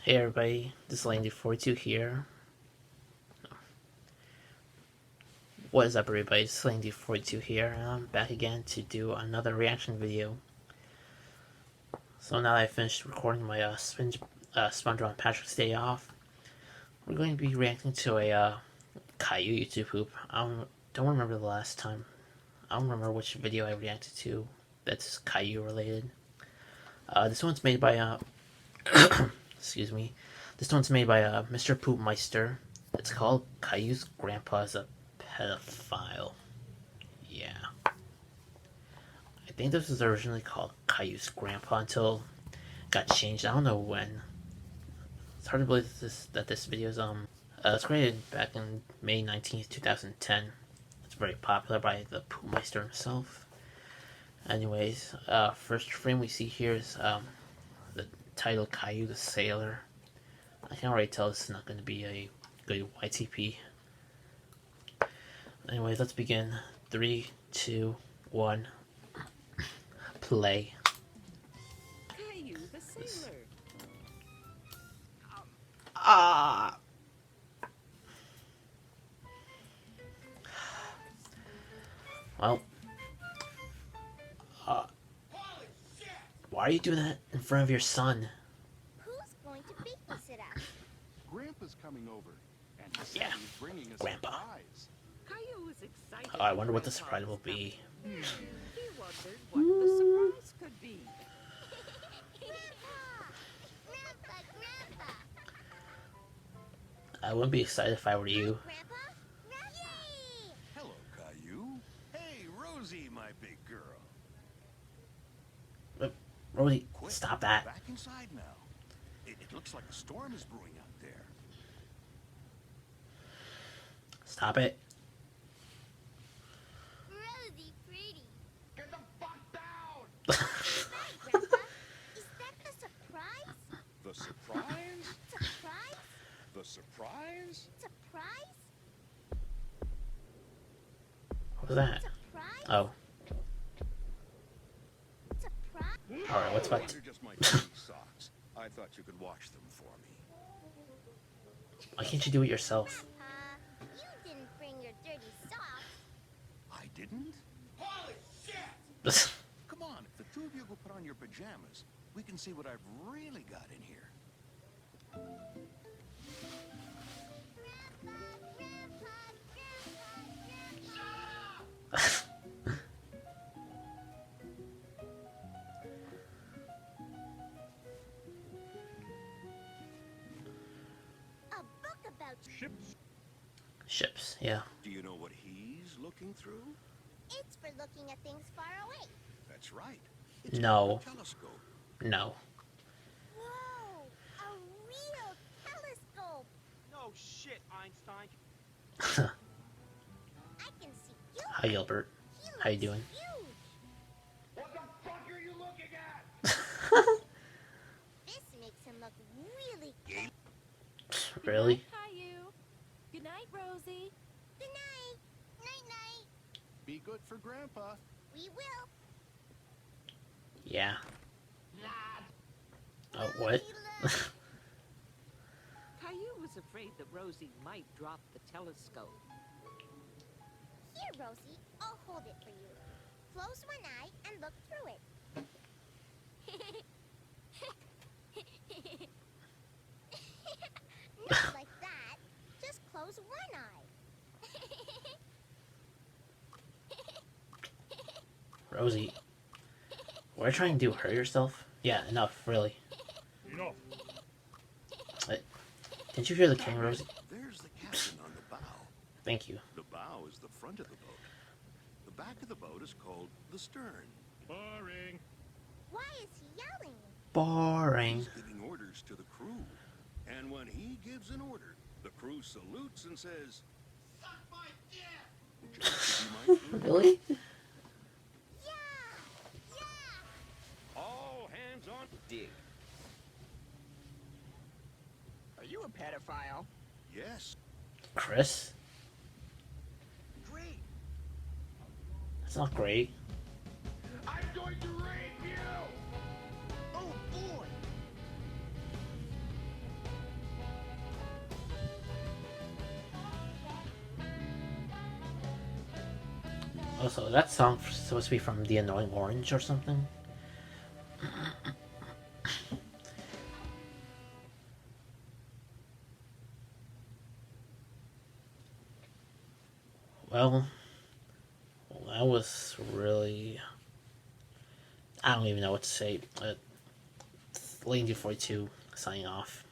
Hey everybody, this is LightningDude42 here. What is up everybody, this is LightningDude42 here, and I'm back again to do another reaction video. So now that I finished recording my SpongeBob Patrick's Day Off, we're going to be reacting to a Caillou YouTube poop. I don't remember the last time. I don't remember which video I reacted to that's Caillou related. This one's made by excuse me. This one's made by Mr. Poopmeister. It's called Caillou's Grandpa's a Pedophile. Yeah. I think this was originally called Caillou's Grandpa until it got changed. I don't know when. It's hard to believe that this video is it's created back in May 19th, 2010. It's very popular by the Poopmeister himself. Anyways, first frame we see here is the title Caillou the Sailor. I can already tell this is not going to be a good YTP. Anyways, let's begin. 3, 2, 1, play. Caillou the Sailor. Well, why are you doing that in front of your son? Who's going to babysit us? Grandpa's coming over, and he said Yeah, he's bringing us Grandpa. a surprise. Caillou is excited. Oh, I wonder what the surprise will be. He wondered what the surprise could be. Grandpa! I wouldn't be excited if I were you. Grandpa? Yay! Hello, Caillou. Hey, Rosie, my big girl. Rosie, Quick, stop that. Back inside now. It looks like a storm is brewing out there. Stop it. Rosie pretty. Get the fuck down! Hi, Grandpa. Is that the surprise? The surprise? Surprise? The surprise? Surprise? What was that? Surprise? Oh, Surprise? alright, what's about These are just my dirty socks. I thought you could wash them for me. Why can't you do it yourself? You didn't bring your dirty socks. I didn't? Holy shit! Come on, if the two of you go put on your pajamas, we can see what I've really got in here. A book about Ships. Ships, yeah. Do you know what he's looking through? it's for looking at things far away. That's right. It's No. a telescope. No. Whoa! A real telescope. No shit, Einstein. I can see you. Hi, Gilbert. He How you looks doing? Huge. What the fuck are you looking at? This makes him look really good. Really? Good night, Caillou. Good night, Rosie. Good night. Night night. Be good for Grandpa. We will. Yeah. Oh, what? Caillou was afraid that Rosie might drop the telescope. Here, Rosie. I'll hold it for you. Close one eye and look through it. Not like that. Just close one eye. Rosie. What are you trying to do? Hurt yourself? Yeah, enough, really. Enough. Didn't you hear the king, Rosie? There's the captain on the bow. Thank you. The bow is the front of the boat. The back of the boat is called the stern. Boring. Why is he yelling? Boring. He's giving orders to the crew. And when he gives an order, the crew salutes and says, "Suck my dick!" Would you like to be my crew? Really? Yeah! Yeah! All hands on dig. Are you a pedophile? Yes. Chris? Great. That's not great. I'm going to rape you! Oh boy. Also, that song supposed to be from The Annoying Orange or something? Well, that was really... I don't even know what to say. LightningDude42 signing off.